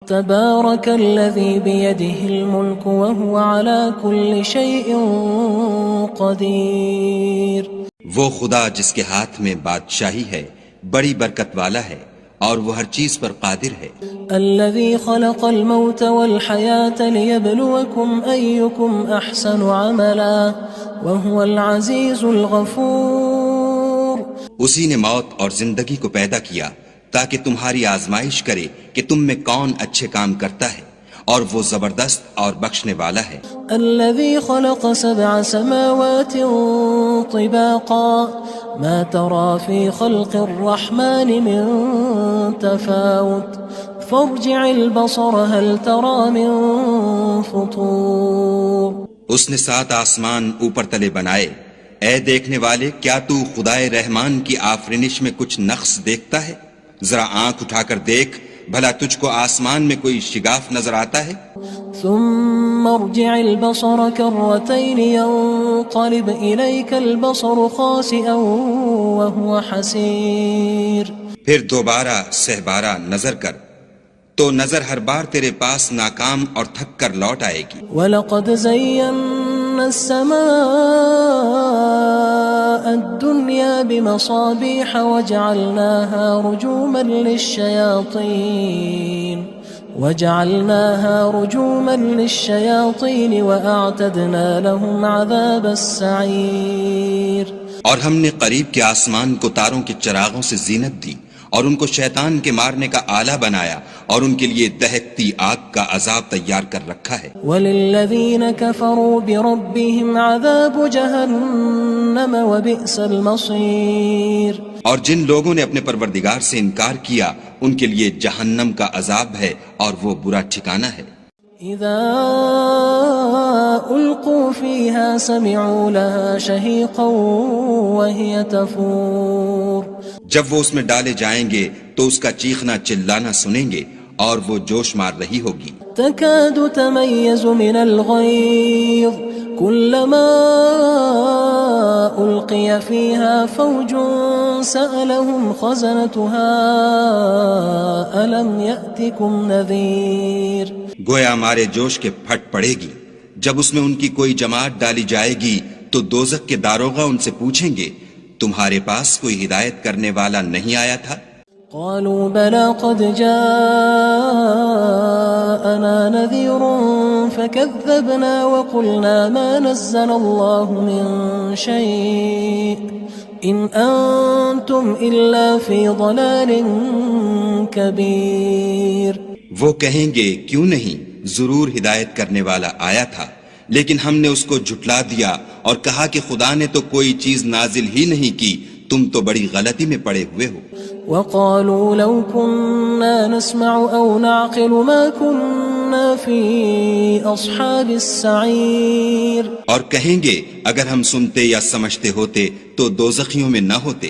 تبارك الذي بيده الملك وهو على كل شيء قدير. وہ خدا جس کے ہاتھ میں بادشاہی ہے بڑی برکت والا ہے اور وہ ہر چیز پر قادر ہے. الذي خلق الموت والحياة ليبلوكم أيكم أحسن عملا وهو العزيز الغفور. اسی نے موت اور زندگی کو پیدا کیا تاکہ تمہاری آزمائش کرے کہ تم میں کون اچھے کام کرتا ہے اور وہ زبردست اور بخشنے والا ہے. الذي خلق 7 سماوات طباقا ما ترى في خلق الرحمن من تفاوت فارجع البصر هل ترى من فطور. اس نے 7 آسمان اوپر تلے بنائے. اے دیکھنے والے، کیا تو خدائے رحمان کی آفرینش میں کچھ نقص دیکھتا ہے؟ ذرا آنکھ اٹھا کر دیکھ، بھلا تجھ کو آسمان میں کوئی شگاف نظر آتا ہے؟ ثم ارجع البصر كرتين ينقلب إليك البصر خاسئا وهو حسير. پھر دوبارہ سہبارہ نظر کر تو نظر ہر بار تیرے پاس ناکام اور تھک کر لوٹ آئے گی. وَلَقَدْ زَيَّنَّا السَّمَاءَ الدُّنْيَا بِمَصَابِيحَ وَجَعَلْنَاهَا رُجُومًا لِلشَّيَاطِينِ وَأَعْتَدْنَا لَهُمْ عَذَابَ السَّعِيرِ. اور ہم نے قریب کے آسمان کو تاروں کے چراغوں سے زینت دی اور ان کو شیطان کے مارنے کا آلہ بنایا اور ان کے لیے دہکتی آگ کا عذاب تیار کر رکھا ہے. وَلِلَّذِينَ كَفَرُوا بِرَبِّهِمْ عَذَابُ جَهَنَّمَ وَبِئْسَ الْمَصِيرُ. اور جن لوگوں نے اپنے پروردگار سے انکار کیا ان کے لیے جہنم کا عذاب ہے اور وہ برا ٹھکانہ ہے. اذا القوا فيها سمعوا لها شهيقا وهي تفور. جب وہ اس میں ڈالے جائیں گے تو اس کا چیخنا چلانا سنیں گے اور وہ جوش مار رہی ہوگی. تكاد تميز من الغيظ كلما ألقي فيها فوج سألهم خزنتها ألم يأتكم نذير. گویا ہمارے جوش کے پھٹ پڑے گی جب اس میں ان کی کوئی جماعت ڈالی جائے گی تو دوزخ کے داروغہ ان سے پوچھیں گے تمہارے پاس کوئی ہدایت کرنے والا نہیں آیا تھا؟ قالوا بلى قد جاءنا نذير فكذبنا وقلنا ما نزل الله من شيء إن أنتم إلا في ضلال كبير. وہ کہیں گے کیوں نہیں، ضرور ہدایت کرنے والا آیا تھا، لیکن ہم نے اس کو جھٹلا دیا اور کہا کہ خدا نے تو کوئی چیز نازل ہی نہیں کی، تم تو بڑی غلطی میں پڑے ہوئے ہو. وقالوا لو كنا نسمع أو نعقل ما كنا في أصحاب السعير. اور کہیں گے اگر ہم سنتے یا سمجھتے ہوتے تو دوزخیوں میں نہ ہوتے.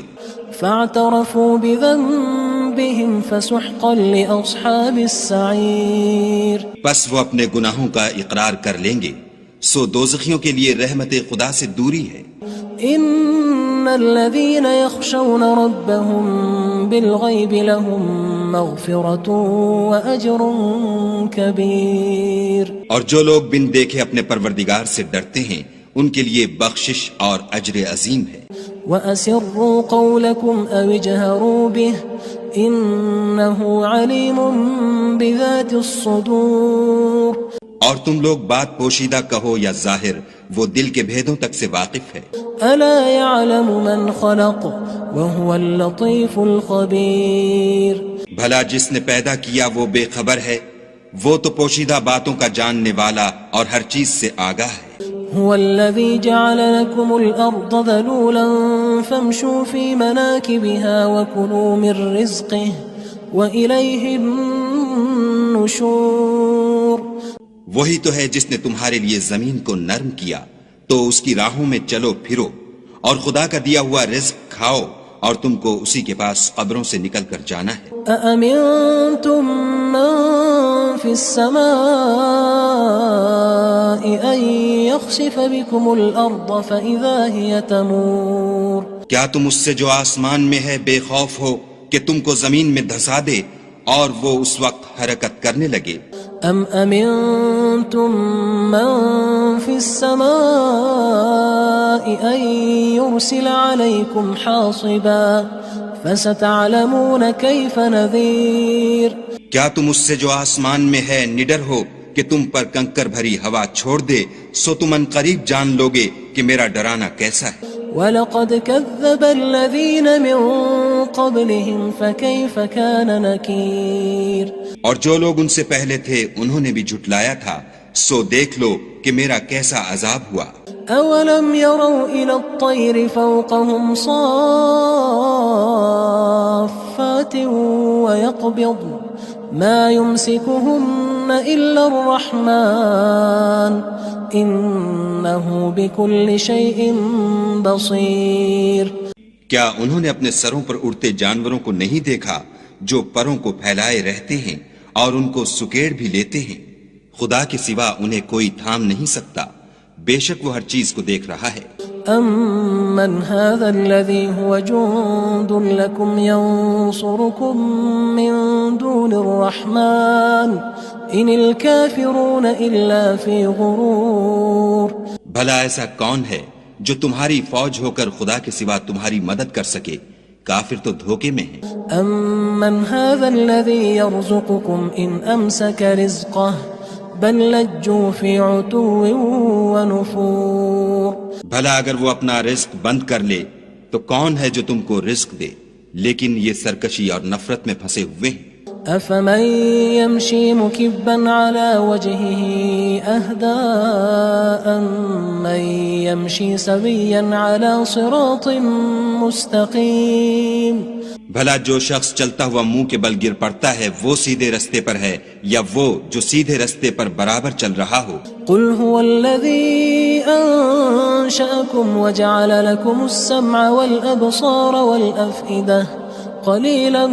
فاعترفوا بذنبهم فسحقا لأصحاب السعير. پس وہ اپنے گناہوں کا اقرار کر لیں گے، سو دوزخیوں کے لیے رحمت خدا سے دوری ہے. ان الذين يخشون ربهم بالغيب لهم مغفرة واجر كبير. اور جو لوگ بن دیکھے اپنے پروردگار سے ڈرتے ہیں ان کے لیے بخشش اور اجر عظیم ہے. وَأَسِرُّوا قَوْلَكُمْ أَوِ اجْهَرُوا بِهِ إِنَّهُ عَلِيمٌ بِذَاتِ الصُّدُورِ. اور تم لوگ بات پوشیدہ کہو یا ظاہر، وہ دل کے بھیدوں تک سے واقف ہے. أَلَا يَعْلَمُ مَنْ خَلَقَ وَهُوَ اللَّطِيفُ الْخَبِيرُ. بھلا جس نے پیدا کیا وہ بے خبر ہے، وہ تو پوشیدہ باتوں کا جاننے والا اور ہر چیز سے آگاہ ہے. هو الذي جعل لكم الأرض ذلولا فامشوا في مناكبها وكلوا من رزقه وإليه النشور. وہی تو ہے جس نے تمہارے لیے زمین کو نرم کیا تو اس کی راہوں میں چلو پھرو اور خدا کا دیا ہوا رزق کھاؤ اور تم کو اسی کے پاس قبروں سے نکل کر جانا ہے. أأمنتم من في السماء أن يخسف بكم الأرض فإذا هي تمور. کیا تم اس سے جو آسمان میں ہے بے خوف ہو کہ تم کو زمین میں دھسا دے اور وہ اس وقت حرکت کرنے لگے. ام امنتم من في السماء ان يرسل عليكم حاصبا فستعلمون كيف نذير. کیا تم اس سے جو آسمان میں ہے نڈر ہو کہ تم پر کنکر بھری ہوا چھوڑ دے؟ سو تم ان قریب جان لوگے کہ میرا ڈرانا کیسا ہے. وَلَقَدْ كَذَّبَ الَّذِينَ مِن قَبْلِهِمْ فَكَيْفَ كَانَ نَكِيرٌ. اور جو لوگ ان سے پہلے تھے انہوں نے بھی جھٹلایا تھا، سو دیکھ لو کہ میرا کیسا عذاب ہوا. أَوَلَمْ يَرَوْا إِلَى الطَّيْرِ فَوْقَهُمْ صَافَّاتٍ وَيَقْبِضْنَ مَا يُمْسِكُهُنَّ إِلَّا الرَّحْمَنُ إِنَّهُ بِكُلِّ شَيْءٍ بَصِيرٌ. کیا انہوں نے اپنے سروں پر اڑتے جانوروں کو نہیں دیکھا جو پروں کو پھیلائے رہتے ہیں اور ان کو سکیڑ بھی لیتے ہیں؟ خدا کے سوا انہیں کوئی تھام نہیں سکتا، بے شک وہ ہر چیز کو دیکھ رہا ہے. أَمَّنْ هَذَا الَّذِي هُوَ جُندٌ لَكُمْ يَنصُرُكُم مِّن دُونِ الرَّحْمَنِ إِنِ الْكَافِرُونَ إِلَّا فِي غُرُورٍ. بھلا ایسا کون ہے جو تمہاری فوج ہو کر خدا کے سوا تمہاری مدد کر سکے؟ کافر تو دھوکے میں ہیں. أَمَّنْ هَذَا الَّذِي يَرْزُقُكُمْ إِنْ أَمْسَكَ رِزْقَهُ بَلْ لَجُّوا فِي عُتُوٍّ وَنُفُورٍ. بھلا اگر وہ اپنا رزق بند کر لے تو کون ہے جو تم کو رزق دے؟ لیکن یہ سرکشی اور نفرت میں پھنسے ہوئے ہیں. أَفَمَن يَمْشِي مُكِبًّا عَلَى وَجْهِهِ أَهْدَىٰ أَمَّن يَمْشِي سَوِيًّا عَلَى صِرَاطٍ مُّسْتَقِيمٍ. بھلا جو شخص چلتا ہوا منہ کے بل گر پڑتا ہے وہ سیدھے رستے پر ہے یا وہ جو سیدھے رستے پر برابر چل رہا ہو؟ قُلْ هُوَ الَّذِي أَنشَأَكُمْ وَجَعَلَ لَكُمُ السَّمْعَ وَالْأَبْصَارَ وَالْأَفْئِدَةَ قَلِيلًا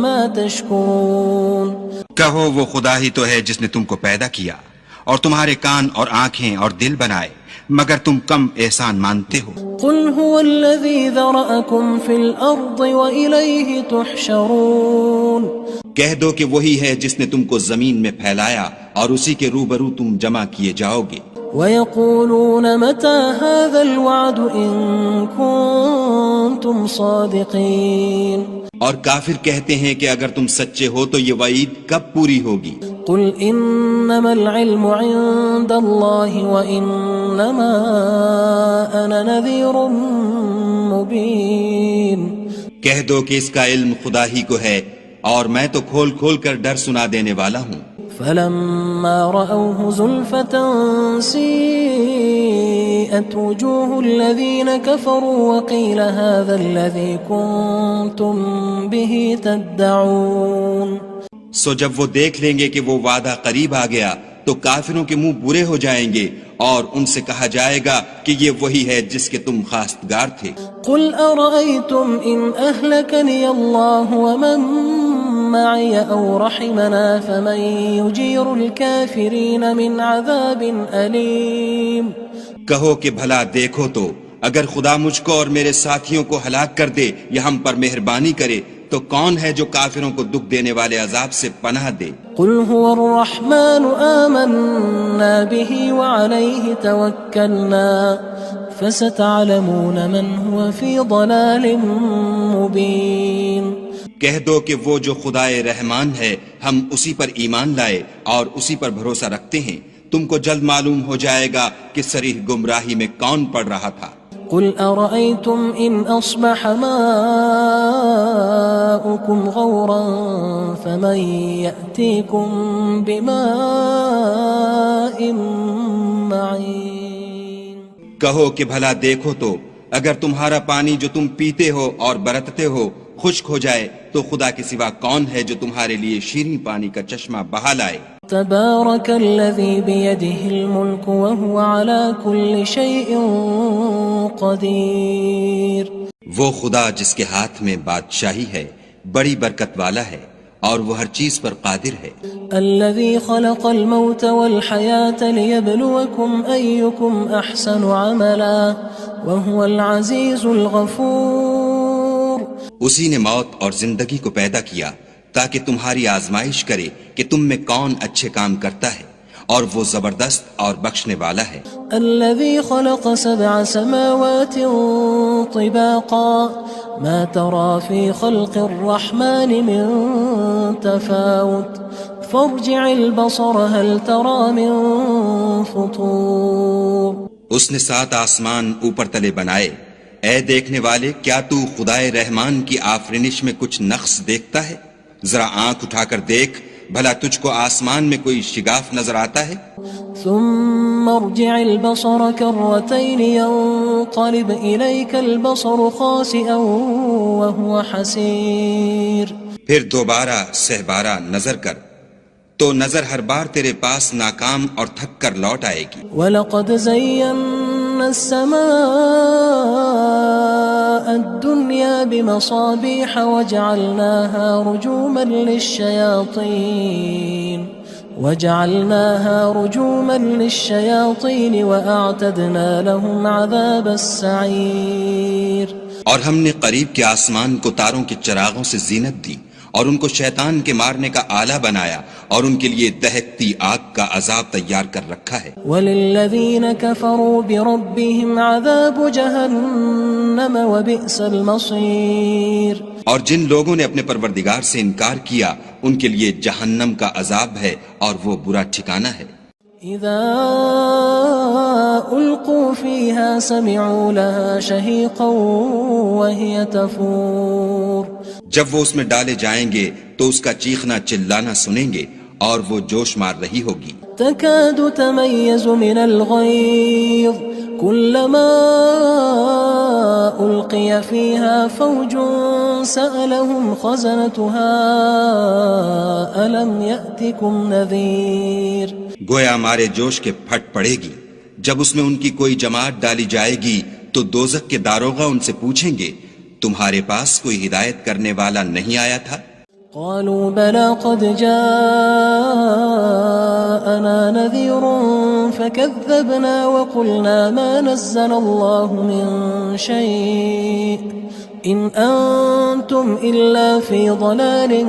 مَا تَشْكُرُونَ. کہو وہ خدا ہی تو ہے جس نے تم کو پیدا کیا اور تمہارے کان اور آنکھیں اور دل بنائے، مگر تم کم احسان مانتے ہو. قُلْ هُوَ الَّذِي ذَرَأَكُمْ فِي الْأَرْضِ وَإِلَيْهِ تُحْشَرُونَ. کہہ دو کہ وہی ہے جس نے تم کو زمین میں پھیلایا اور اسی کے روبرو تم جمع کیے جاؤ گے. وَيَقُولُونَ مَتَى هَذَا الْوَعْدُ إِن كُنتُمْ صَادِقِينَ. اور کافر کہتے ہیں کہ اگر تم سچے ہو تو یہ وعید کب پوری ہوگی؟ قُلْ إِنَّمَا الْعِلْمُ عِندَ اللَّهِ وَإِنَّمَا أَنَا نَذِيرٌ مُّبِينٌ. کہہ دو کہ اس کا علم خدا ہی کو ہے اور میں تو کھول کھول کر ڈر سنا دینے والا ہوں. فَلَمَّا رَأَوْهُ زُلْفَةً سِيئَتْ وُجُوهُ الَّذِينَ كَفَرُوا وَقِيلَ هَذَا الَّذِي كُنتُم بِهِ تَدَّعُونَ. سو جب وہ دیکھ لیں گے کہ وہ وعدہ قریب آ گیا تو کافروں کے منہ برے ہو جائیں گے اور ان سے کہا جائے گا کہ یہ وہی ہے جس کے تم خواستگار تھے. قُلْ أَرَأَيْتُمْ إِنْ أَهْلَكَنِيَ اللَّهُ وَمَن مَّعِيَ أَوْ رَحِمَنَا فَمَن يُجِيرُ الْكَافِرِينَ مِنْ عَذَابٍ أَلِيمٍ. کہو کہ بھلا دیکھو تو اگر خدا مجھ کو اور میرے ساتھیوں کو ہلاک کر دے یا ہم پر مہربانی کرے تو کون ہے جو کافروں کو دکھ دینے والے عذاب سے پناہ دے؟ قُلْ هُوَ الرَّحْمَنُ آمَنَّا بِهِ وَعَلَيْهِ تَوَكَّلْنَا فَسَتَعْلَمُونَ مَنْ هُوَ فِي ضَلَالٍ مُّبِينٍ. کہہ دو کہ وہ جو خدائے رحمان ہے ہم اسی پر ایمان لائے اور اسی پر بھروسہ رکھتے ہیں، تم کو جلد معلوم ہو جائے گا کہ صریح گمراہی میں کون پڑ رہا تھا. قُلْ أَرَأَيْتُمْ إِنْ أَصْبَحَ مَاؤُكُمْ غَوْرًا فَمَن يَأْتِيكُم بِمَاءٍ مَّعِينٍ. کہو کہ بھلا دیکھو تو اگر تمہارا پانی جو تم پیتے ہو اور برتتے ہو خشک ہو جائے تو خدا کے سوا کون ہے جو تمہارے لیے شیریں پانی کا چشمہ بہا لائے. تبارك الذي بيده الملك وهو على كل شيء قدير. وہ خدا جس کے ہاتھ میں بادشاہی ہے بڑی برکت والا ہے اور وہ ہر چیز پر قادر ہے. الذي خلق الموت والحياة ليبلوكم أيكم أحسن عملا وهو العزيز الغفور. اسی نے موت اور زندگی کو پیدا کیا تاکہ تمہاری آزمائش کرے کہ تم میں کون اچھے کام کرتا ہے، اور وہ زبردست اور بخشنے والا ہے۔ الذي خلق 7 سماوات طباقا ما ترى في خلق الرحمن من تفاوت فارجع البصر هل ترى من فطور۔ اس نے 7 آسمان اوپر تلے بنائے، اے دیکھنے والے کیا تو خدائے رحمان کی آفرینش میں کچھ نقص دیکھتا ہے؟ ذرا آنکھ اٹھا کر دیکھ، بھلا تجھ کو آسمان میں کوئی شگاف نظر آتا ہے؟ ثم ارجع البصر كرتين ينقلب إليك البصر خاسئا وهو حسير۔ پھر دوبارہ سہبارہ نظر کر تو نظر ہر بار تیرے پاس ناکام اور تھک کر لوٹ آئے گی۔ وَلَقَدْ زَيَّنَّا السَّمَاءَ الدُّنْيَا بِمَصَابِيحَ وَجَعَلْنَاهَا رُجُومًا لِلشَّيَاطِينِ وَأَعْتَدْنَا لَهُمْ عَذَابَ السَّعِيرِ۔ اور ہم نے قریب کے آسمان کو تاروں کے چراغوں سے زینت دی، اور ان کو شیطان کے مارنے کا آلہ بنایا، اور ان کے لیے دہکتی آگ کا عذاب تیار کر رکھا ہے۔ وَلِلَّذِينَ كَفَرُوا بِرَبِّهِمْ عَذَابُ جَهَنَّمَ وَبِئْسَ الْمَصِيرُ۔ اور جن لوگوں نے اپنے پروردگار سے انکار کیا ان کے لیے جہنم کا عذاب ہے، اور وہ برا ٹھکانہ ہے۔ اذا القوا فيها سمعوا لها شهيقا وهي تفور۔ جب وہ اس میں ڈالے جائیں گے تو اس کا چیخنا چلانا سنیں گے، اور وہ جوش مار رہی ہوگی۔ تكاد تميز من الغيظ كلما ألقي فيها فوج سألهم خزنتها ألم يأتكم نذير۔ گویا مارے جوش کے پھٹ پڑے گی۔ جب اس میں ان کی کوئی جماعت ڈالی جائے گی تو دوزخ کے داروغہ ان سے پوچھیں گے تمہارے پاس کوئی ہدایت کرنے والا نہیں آیا تھا؟ قالوا بلى قد جاءنا نذير فكذبنا وقلنا ما نزل الله من شيء إن أنتم إلا في ضلال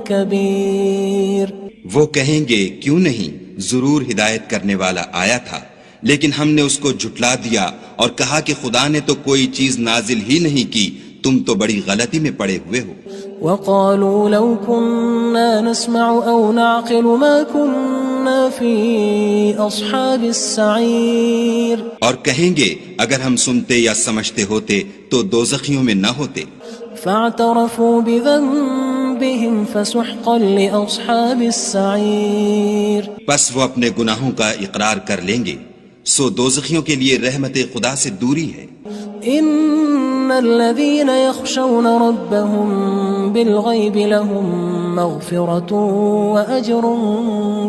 كبير۔ وہ کہیں گے کیوں نہیں، ضرور ہدایت کرنے والا آیا تھا، لیکن ہم نے اس کو جھٹلا دیا اور کہا کہ خدا نے تو کوئی چیز نازل ہی نہیں کی، تم تو بڑی غلطی میں پڑے ہوئے ہو۔ وقالوا لو كنا نسمع أو نعقل ما كنا في أصحاب السعير۔ اور کہیں گے اگر ہم سنتے یا سمجھتے ہوتے تو دوزخیوں میں نہ ہوتے۔ فاعترفوا بذنبهم فسحقا لأصحاب السعير۔ بس وہ اپنے گناہوں کا اقرار کر لیں گے، سو دوزخیوں کے لیے رحمت خدا سے دوری ہے۔ ان الذين يخشون ربهم بالغيب لهم مغفرة واجر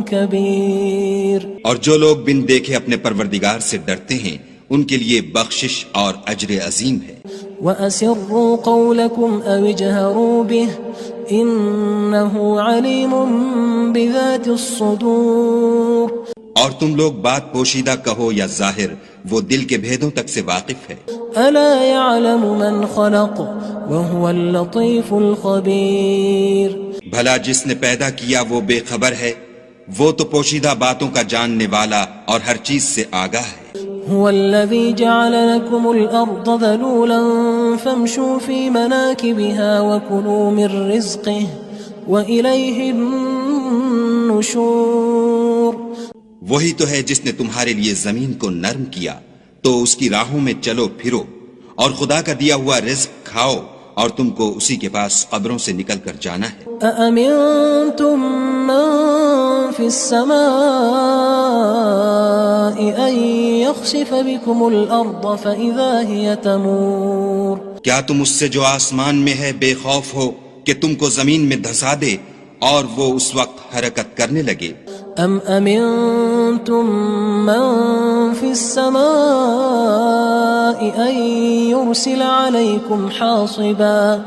كبير۔ اور جو لوگ بن دیکھے اپنے پروردگار سے ڈرتے ہیں ان کے لیے بخشش اور اجر عظیم ہے۔ واسروا قولكم او اجهروا به انه عليم بذات الصدور۔ اور تم لوگ بات پوشیدہ کہو یا ظاہر، وہ دل کے بھیدوں تک سے واقف ہے۔ الا يعلم من خلق وهو اللطيف الخبير۔ بھلا جس نے پیدا کیا وہ بے خبر ہے، وہ تو پوشیدہ باتوں کا جاننے والا اور ہر چیز سے آگاہ ہے۔ هو الذي جعل لكم الأرض ذلولا فامشوا في مناكبها وكلوا من رزقه وإليه النشور۔ وہی تو ہے جس نے تمہارے لیے زمین کو نرم کیا تو اس کی راہوں میں چلو پھرو، اور خدا کا دیا ہوا رزق کھاؤ، اور تم کو اسی کے پاس قبروں سے نکل کر جانا ہے۔ أأمنتم من في السماء أن يخسف بكم الأرض فإذا هي تمور۔ کیا تم اس سے جو آسمان میں ہے بے خوف ہو کہ تم کو زمین میں دھسا دے اور وہ اس وقت حرکت کرنے لگے؟ ام امنتم من في السماء ان يرسل عليكم حاصبا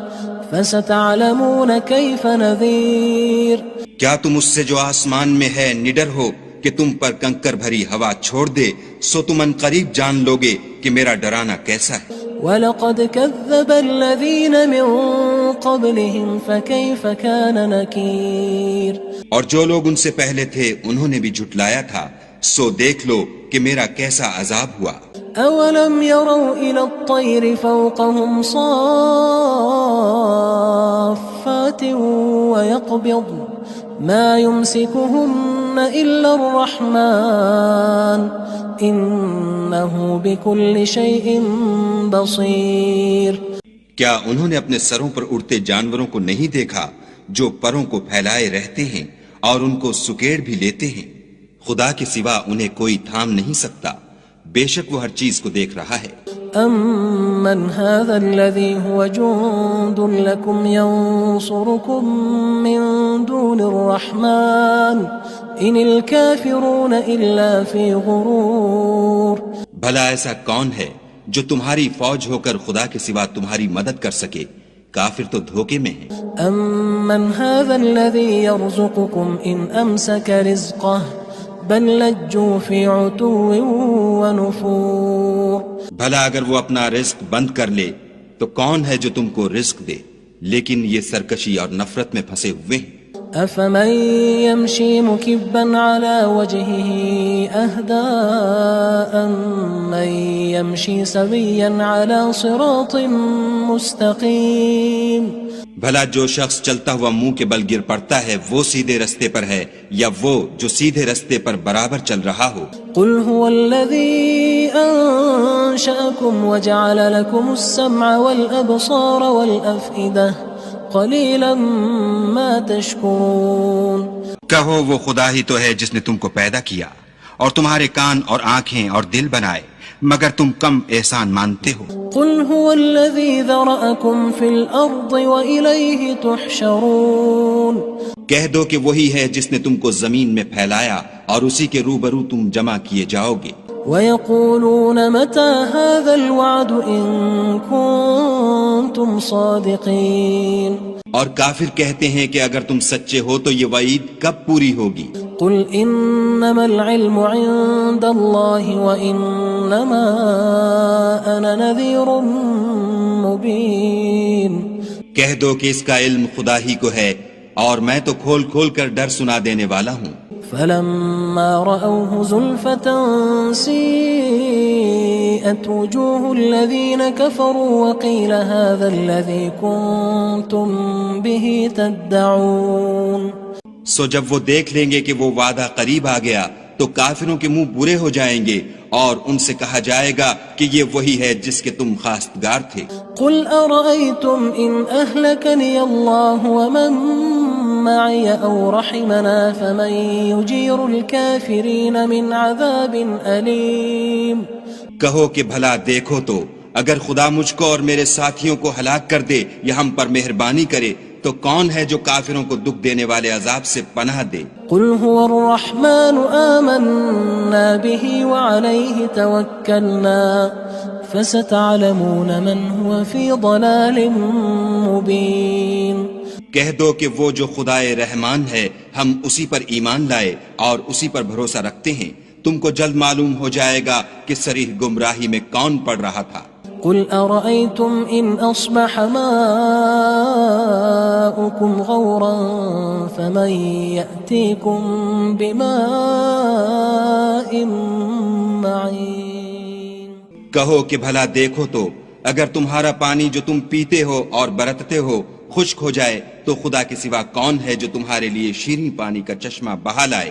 فستعلمون كيف نذير۔ کیا تم اس سے جو آسمان میں ہے نڈر ہو کہ تم پر کنکر بھری ہوا چھوڑ دے، سو تم ان قریب جان لوگے کہ میرا ڈرانا کیسا ہے۔ وَلَقَدْ كَذَّبَ الَّذِينَ مِن قبلهم فكيف كان نكير اور جو لوگ ان سے پہلے تھے انہوں نے بھی جھٹلایا تھا، سو دیکھ لو کہ میرا کیسا عذاب ہوا۔ أولم يروا إلى الطير فوقهم صافات ويقبضن ما يمسكهن إلا الرحمن إنه بكل شيء بصير۔ کیا انہوں نے اپنے سروں پر اڑتے جانوروں کو نہیں دیکھا جو پروں کو پھیلائے رہتے ہیں اور ان کو سکیڑ بھی لیتے ہیں؟ خدا کے سوا انہیں کوئی تھام نہیں سکتا، بے شک وہ ہر چیز کو دیکھ رہا ہے۔ أَمَّنْ هَذَا الَّذِي هُوَ جُندٌ لَكُمْ يَنصُرُكُم مِّن دُونِ الرَّحْمَنِ إِنِ الْكَافِرُونَ إِلَّا فِي غُرُورٍ۔ بھلا ایسا کون ہے جو تمہاری فوج ہو کر خدا کے سوا تمہاری مدد کر سکے؟ کافر تو دھوکے میں ہیں۔ أَمَّنْ هَذَا الَّذِي يَرْزُقُكُمْ إِنْ أَمْسَكَ رِزْقَهُ بل لجوا فی عتو ونفور۔ بھلا اگر وہ اپنا رزق بند کر لے تو کون ہے جو تم کو رزق دے، لیکن یہ سرکشی اور نفرت میں پھنسے ہوئے ہیں۔ افمن يمشي مكبا على وجهه اهدى أمن يمشي سويا على صراط مستقيم۔ بھلا جو شخص چلتا ہوا منہ کے بل گر پڑتا ہے وہ سیدھے رستے پر ہے یا وہ جو سیدھے رستے پر برابر چل رہا ہو؟ قل هو الذي أنشأكم وجعل لكم السمع والأبصار والأفئدة قلیلا ما تشکرون۔ کہو وہ خدا ہی تو ہے جس نے تم کو پیدا کیا اور تمہارے کان اور آنکھیں اور دل بنائے، مگر تم کم احسان مانتے ہو۔ قل هو الذي ذرأكم في الأرض وإليه تحشرون۔ کہہ دو کہ وہی ہے جس نے تم کو زمین میں پھیلایا اور اسی کے روبرو تم جمع کیے جاؤ گے۔ وَيَقُولُونَ مَتَى هَذَا الْوَعْدُ إِن كُنتُمْ صَادِقِينَ۔ اور کافر کہتے ہیں کہ اگر تم سچے ہو تو یہ وعید کب پوری ہوگی؟ قُلْ إِنَّمَا الْعِلْمُ عِندَ اللَّهِ وَإِنَّمَا أَنَا نَذِيرٌ مُبِينٌ۔ کہہ دو کہ اس کا علم خدا ہی کو ہے اور میں تو کھول کھول کر ڈر سنا دینے والا ہوں۔ فلما رأوه زلفة سيئت وجوه الذين كفروا وقيل هذا الذي كنتم به تدعون۔ سو جب وہ دیکھ لیں گے کہ وہ وعدہ قریب آ گیا تو کافروں کے منہ برے ہو جائیں گے اور ان سے کہا جائے گا کہ یہ وہی ہے جس کے تم خواستگار تھے۔ قل أرأيتم إن أهلكني الله ومن معي أو رحمنا فمن يجير الكافرين من عذاب أليم۔ کہو کہ بھلا دیکھو تو اگر خدا مجھ کو اور میرے ساتھیوں کو ہلاک کر دے یا ہم پر مہربانی کرے تو کون ہے جو کافروں کو دکھ دینے والے عذاب سے پناہ دے؟ قل هو الرحمن آمنا به وعليه توكلنا فستعلمون من هو في ضلال مبين۔ کہہ دو کہ وہ جو خدائے رحمان ہے ہم اسی پر ایمان لائے اور اسی پر بھروسہ رکھتے ہیں، تم کو جلد معلوم ہو جائے گا کہ صریح گمراہی میں کون پڑ رہا تھا۔ قل أرأيتم إن أصبح ماؤكم غورا فمن يأتيكم بماء معين۔ کہو کہ بھلا دیکھو تو اگر تمہارا پانی جو تم پیتے ہو اور برتتے ہو خشک ہو جائے تو خدا کے سوا کون ہے جو تمہارے لیے شیریں پانی کا چشمہ بہا لائے؟